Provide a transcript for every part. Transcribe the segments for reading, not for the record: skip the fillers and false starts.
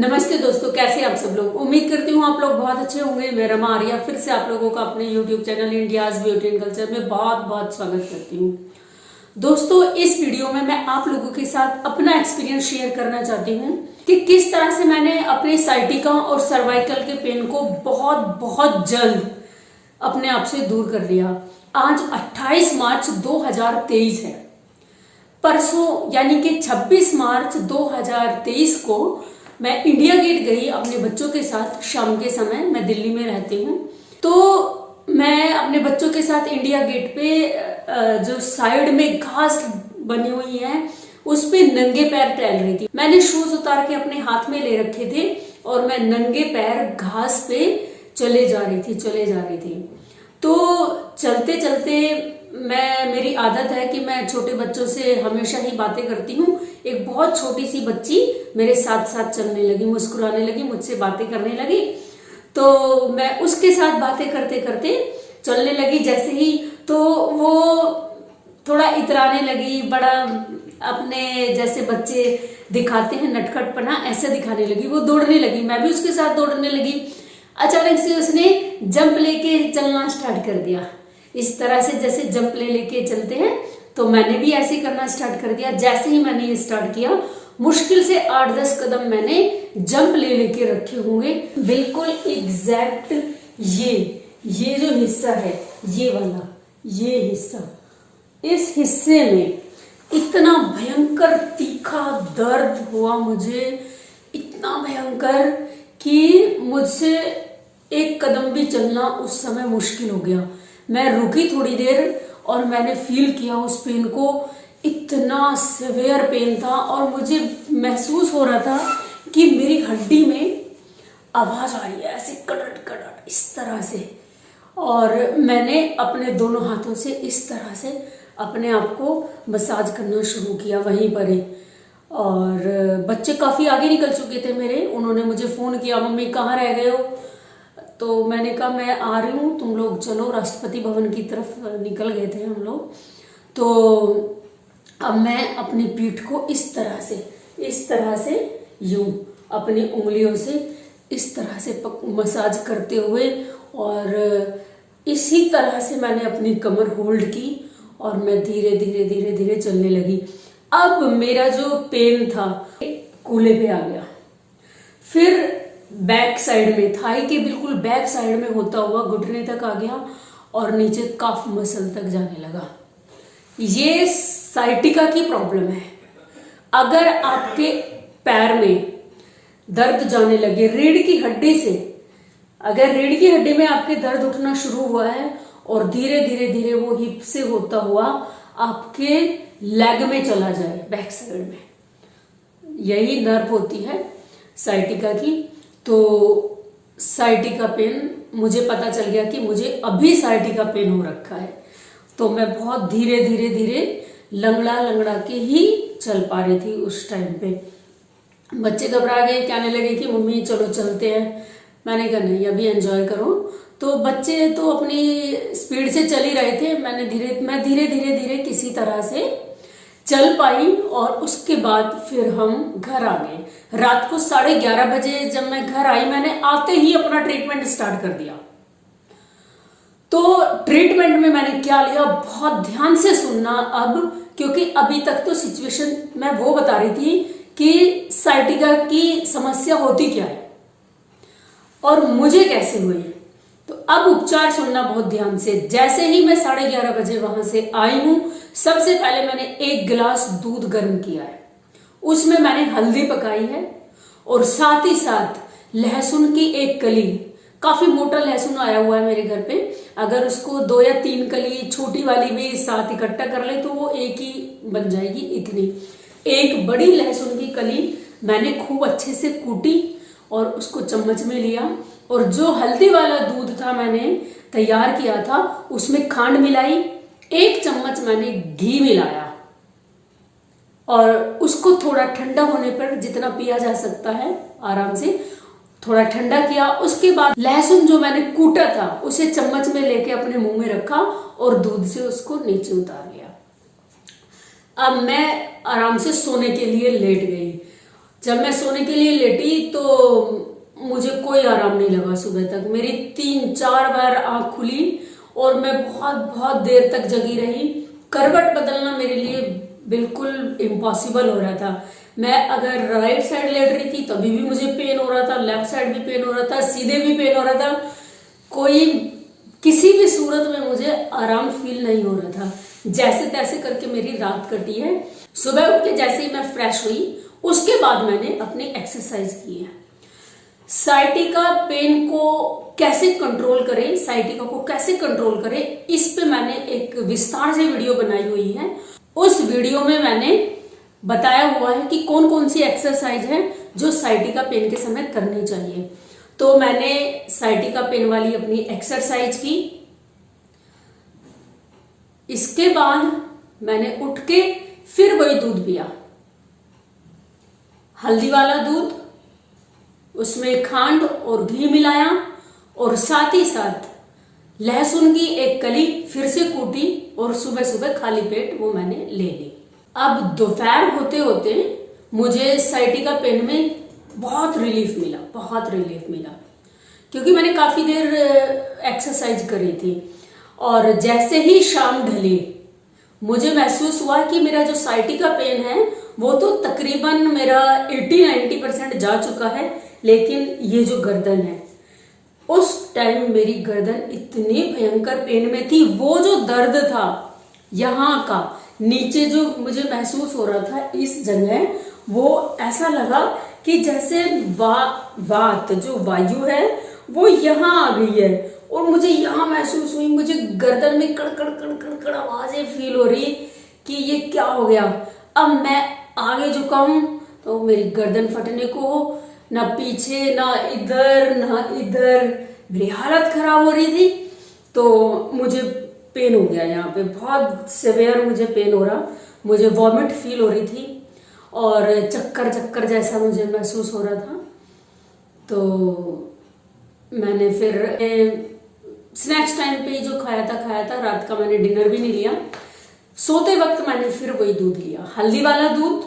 नमस्ते दोस्तों, कैसे आप सब लोग। उम्मीद करती हूँ आप लोग बहुत अच्छे होंगे। मैं रमा आर्या फिर से आप लोगों का अपने YouTube channel India's beauty and culture में बहुत बहुत स्वागत करती हूँ। दोस्तों, इस वीडियो में मैं आप लोगों के साथ अपना एक्सपीरियंस शेयर करना चाहती हूँ कि किस तरह से मैंने अपने साइटिका और सर्वाइकल के पेन को बहुत बहुत जल्द अपने आप से दूर कर लिया। आज 28 मार्च 2023 है। परसों यानी कि 26 मार्च 2023 को मैं इंडिया गेट गई अपने बच्चों के साथ। शाम के समय, मैं दिल्ली में रहती हूँ, तो मैं अपने बच्चों के साथ इंडिया गेट पे जो साइड में घास बनी हुई है उस पे नंगे पैर टहल रही थी। मैंने शूज उतार के अपने हाथ में ले रखे थे और मैं नंगे पैर घास पे चले जा रही थी। तो चलते चलते मेरी आदत है कि मैं छोटे बच्चों से हमेशा ही बातें करती हूँ। एक बहुत छोटी सी बच्ची मेरे साथ साथ चलने लगी, मुस्कुराने लगी, मुझसे बातें करने लगी। तो मैं उसके साथ बातें करते करते चलने लगी। जैसे ही तो वो थोड़ा इतराने लगी, बड़ा अपने जैसे बच्चे दिखाते हैं नटखटपना, ऐसे दिखाने लगी। वो दौड़ने लगी, मैं भी उसके साथ दौड़ने लगी। अचानक से उसने जंप लेके चलना स्टार्ट कर दिया। इस तरह से जैसे जंप लेके चलते हैं, तो मैंने भी ऐसे करना स्टार्ट कर दिया। जैसे ही मैंने ये स्टार्ट किया, मुश्किल से 8-10 कदम मैंने जंप लेके रखे होंगे। बिल्कुल एग्जैक्ट ये जो हिस्सा है, ये वाला ये हिस्सा, इस हिस्से में इतना भयंकर तीखा दर्द हुआ मुझे, इतना भयंकर कि मुझसे एक कदम भी चलना उस समय मुश्किल हो गया। मैं रुकी थोड़ी देर और मैंने फील किया उस पेन को। इतना सिवियर पेन था और मुझे महसूस हो रहा था कि मेरी हड्डी में आवाज आ रही है, ऐसे कड़ट कड़ट इस तरह से। और मैंने अपने दोनों हाथों से इस तरह से अपने आप को मसाज करना शुरू किया वहीं पर ही। और बच्चे काफ़ी आगे निकल चुके थे मेरे। उन्होंने मुझे फ़ोन किया, मम्मी कहाँ रह गए हो। तो मैंने कहा मैं आ रही हूँ, तुम लोग चलो। राष्ट्रपति भवन की तरफ निकल गए थे हम लोग। तो अब मैं अपनी पीठ को इस तरह से यूं अपनी उंगलियों से इस तरह से मसाज करते हुए, और इसी तरह से मैंने अपनी कमर होल्ड की और मैं धीरे धीरे धीरे धीरे चलने लगी। अब मेरा जो पेन था कूल्हे पे आ गया, फिर बैक साइड में, थाई के बिल्कुल बैक साइड में होता हुआ घुटने तक आ गया और नीचे काफ मसल तक जाने लगा। ये साइटिका की प्रॉब्लम है। अगर आपके पैर में दर्द जाने लगे रीढ़ की हड्डी से, अगर रीढ़ की हड्डी में आपके दर्द उठना शुरू हुआ है और धीरे धीरे धीरे वो हिप से होता हुआ आपके लेग में चला जाए, बैक साइड में, यही नर्व होती है साइटिका की। तो साइटिका पेन मुझे पता चल गया कि मुझे अभी साइटिका पेन हो रखा है। तो मैं बहुत धीरे धीरे धीरे लंगड़ा के ही चल पा रही थी उस टाइम पे। बच्चे घबरा गए, कहने लगे कि मम्मी चलो चलते हैं। मैंने कहा नहीं, अभी एंजॉय करो। तो बच्चे तो अपनी स्पीड से चल ही रहे थे। मैं धीरे धीरे किसी तरह से चल पाई और उसके बाद फिर हम घर आ गए। रात को 11:30 बजे जब मैं घर आई, मैंने आते ही अपना ट्रीटमेंट स्टार्ट कर दिया। तो ट्रीटमेंट में मैंने क्या लिया, बहुत ध्यान से सुनना अब, क्योंकि अभी तक तो सिचुएशन मैं वो बता रही थी कि साइटिका की समस्या होती क्या है और मुझे कैसे हुई। तो अब उपचार सुनना बहुत ध्यान से। जैसे ही मैं 11:30 बजे वहां से आई हूं, सबसे पहले मैंने 1 गिलास दूध गर्म किया है, उसमें मैंने हल्दी पकाई है और साथ ही साथ लहसुन की 1 कली, काफी मोटा लहसुन आया हुआ है मेरे घर पे। अगर उसको 2 या 3 कली छोटी वाली भी साथ इकट्ठा कर ले तो वो एक ही बन जाएगी, इतनी। 1 बड़ी लहसुन की कली मैंने खूब अच्छे से कूटी और उसको चम्मच में लिया। और जो हल्दी वाला दूध था मैंने तैयार किया था, उसमें खांड मिलाई, 1 चम्मच मैंने घी मिलाया और उसको थोड़ा ठंडा होने पर, जितना पिया जा सकता है आराम से, थोड़ा ठंडा किया। उसके बाद लहसुन जो मैंने कूटा था उसे चम्मच में लेके अपने मुंह में रखा और दूध से उसको नीचे उतार लिया। अब मैं आराम से सोने के लिए लेट गई। जब मैं सोने के लिए लेटी तो कोई आराम नहीं लगा सुबह तक। मेरी 3-4 बार आंख खुली और मैं बहुत बहुत देर तक जगी रही। करवट बदलना मेरे लिए बिल्कुल इम्पॉसिबल हो रहा था। मैं अगर राइट साइड लेट रही थी तभी भी मुझे पेन हो रहा था, लेफ्ट साइड भी पेन हो रहा था, सीधे भी पेन हो रहा था। कोई किसी भी सूरत में मुझे आराम फील नहीं हो रहा था। जैसे तैसे करके मेरी रात कटी है। सुबह उठ के जैसे ही मैं फ्रेश हुई उसके बाद मैंने अपनी एक्सरसाइज की है। साइटिका पेन को कैसे कंट्रोल करें, साइटिका को कैसे कंट्रोल करें, इस पे मैंने एक विस्तार से वीडियो बनाई हुई है। उस वीडियो में मैंने बताया हुआ है कि कौन कौन सी एक्सरसाइज है जो साइटिका पेन के समय करनी चाहिए। तो मैंने साइटिका पेन वाली अपनी एक्सरसाइज की। इसके बाद मैंने उठ के फिर वही दूध पिया, हल्दी वाला दूध, उसमें खांड और घी मिलाया और साथ ही साथ लहसुन की एक कली फिर से कूटी और सुबह सुबह खाली पेट वो मैंने ले ली। अब दोपहर होते होते मुझे साइटिका पेन में बहुत रिलीफ मिला क्योंकि मैंने काफी देर एक्सरसाइज करी थी। और जैसे ही शाम ढली मुझे महसूस हुआ कि मेरा जो साइटिका पेन है वो तो तकरीबन मेरा 80-90% जा चुका है, लेकिन ये जो गर्दन है उस टाइम मेरी गर्दन इतनी भयंकर पेन में थी। वो जो दर्द था यहाँ का नीचे जो मुझे महसूस हो रहा था इस जगह, वो ऐसा लगा कि जैसे वात जो वायु है वो यहाँ आ गई है और मुझे यहाँ महसूस हुई। मुझे गर्दन में कड़ आवाजें फील हो रही कि ये क्या हो गया। अब मैं आगे झुकाऊं तो मेरी गर्दन फटने को, ना पीछे ना इधर मेरी हालत खराब हो रही थी। तो मुझे पेन हो गया, यहाँ पे बहुत सिवियर मुझे पेन हो रहा, मुझे वॉमिट फील हो रही थी और चक्कर जैसा मुझे महसूस हो रहा था। तो मैंने फिर स्नैक्स टाइम पे जो खाया था, रात का मैंने डिनर भी नहीं लिया। सोते वक्त मैंने फिर वही दूध लिया, हल्दी वाला दूध,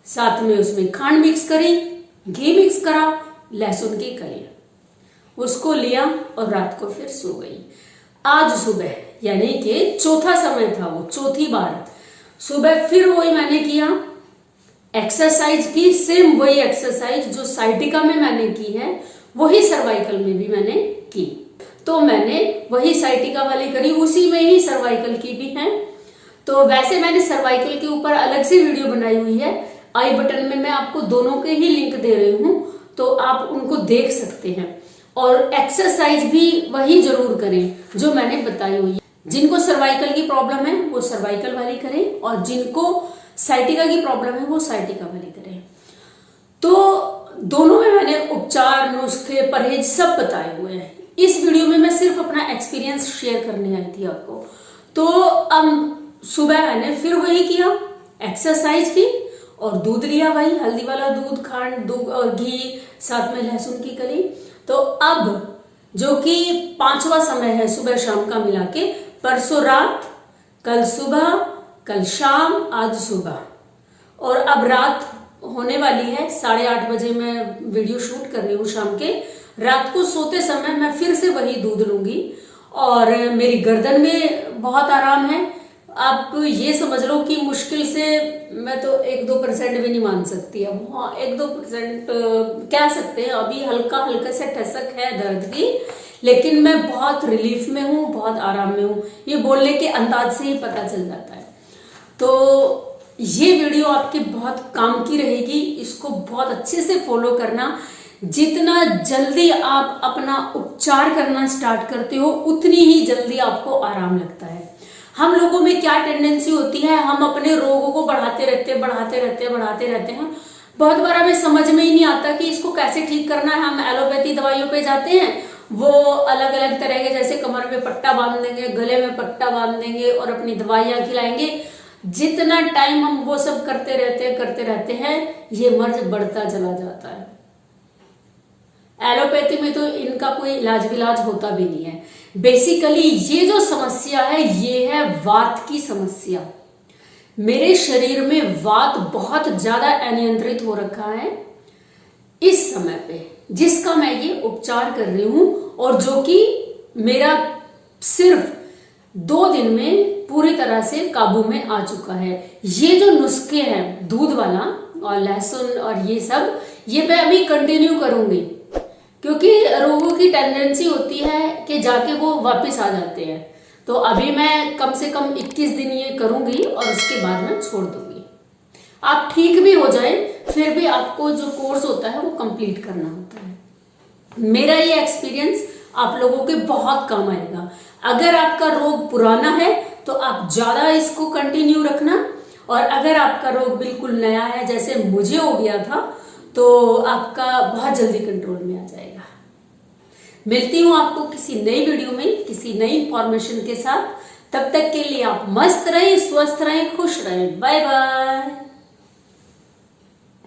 साथ में उसमें खांड मिक्स करी, घी मिक्स करा, लहसुन की कली, उसको लिया और रात को फिर सो गई। आज सुबह यानी कि चौथा समय था, वो चौथी बार सुबह फिर वही मैंने किया, एक्सरसाइज की। सेम वही एक्सरसाइज जो साइटिका में मैंने की है वही सर्वाइकल में भी मैंने की। तो मैंने वही साइटिका वाली करी, उसी में ही सर्वाइकल की भी है। तो वैसे मैंने सर्वाइकल के ऊपर अलग से वीडियो बनाई हुई है, आई बटन में मैं आपको दोनों के ही लिंक दे रही हूं, तो आप उनको देख सकते हैं। और एक्सरसाइज भी वही जरूर करें जो मैंने बताई हुई है। जिनको सर्वाइकल की प्रॉब्लम है वो सर्वाइकल वाली करें और जिनको साइटिका की प्रॉब्लम है वो साइटिका वाली करें। तो दोनों में मैंने उपचार, नुस्खे, परहेज सब बताए हुए हैं। इस वीडियो में मैं सिर्फ अपना एक्सपीरियंस शेयर करने आई थी आपको। तो अब सुबह मैंने फिर वही किया, एक्सरसाइज की और दूध लिया, वही हल्दी वाला दूध, खांड, दूध और घी, साथ में लहसुन की कली। तो अब जो कि 5वां समय है सुबह शाम का मिला के, परसों रात, कल सुबह, कल शाम, आज सुबह, और अब रात होने वाली है 8:30 बजे। मैं वीडियो शूट कर रही हूँ शाम के। रात को सोते समय मैं फिर से वही दूध लूंगी और मेरी गर्दन में बहुत आराम है। आप ये समझ लो कि मुश्किल से मैं तो 1-2% भी नहीं मान सकती। अब हाँ 1-2% कह सकते हैं, अभी हल्का से ठसक है दर्द की, लेकिन मैं बहुत रिलीफ में हूँ, बहुत आराम में हूँ। ये बोलने के अंदाज से ही पता चल जाता है। तो ये वीडियो आपके बहुत काम की रहेगी, इसको बहुत अच्छे से फॉलो करना। जितना जल्दी आप अपना उपचार करना स्टार्ट करते हो उतनी ही जल्दी आपको आराम लगता है। हम लोगों में क्या टेंडेंसी होती है, हम अपने रोगों को बढ़ाते रहते हैं। बहुत बार हमें समझ में ही नहीं आता कि इसको कैसे ठीक करना है। हम एलोपैथी दवाइयों पे जाते हैं, वो अलग अलग तरह के, जैसे कमर में पट्टा बांध देंगे, गले में पट्टा बांध देंगे और अपनी दवाइयां खिलाएंगे। जितना टाइम हम वो सब करते रहते हैं ये मर्ज बढ़ता चला जाता है। एलोपैथी में तो इनका कोई इलाज विलाज होता भी नहीं है। बेसिकली ये जो समस्या है ये है वात की समस्या। मेरे शरीर में वात बहुत ज्यादा अनियंत्रित हो रखा है। इस समय पे जिसका मैं ये उपचार कर रही हूं और जो कि मेरा सिर्फ 2 दिन में पूरी तरह से काबू में आ चुका है। ये जो नुस्खे हैं दूध वाला और लहसुन और ये सब, ये मैं अभी कंटिन्यू करूंगी, क्योंकि रोगों की टेंडेंसी होती है कि जाके वो वापस आ जाते हैं। तो अभी मैं कम से कम 21 दिन ये करूंगी और उसके बाद मैं छोड़ दूंगी। आप ठीक भी हो जाए फिर भी आपको जो कोर्स होता है वो कंप्लीट करना होता है। मेरा ये एक्सपीरियंस आप लोगों के बहुत काम आएगा। अगर आपका रोग पुराना है तो आप ज्यादा इसको कंटिन्यू रखना, और अगर आपका रोग बिल्कुल नया है जैसे मुझे हो गया था तो आपका बहुत जल्दी कंट्रोल में आ जाएगा। मिलती हूं आपको किसी नई वीडियो में किसी नई इंफॉर्मेशन के साथ। तब तक के लिए आप मस्त रहें, स्वस्थ रहें, खुश रहें। Bye bye.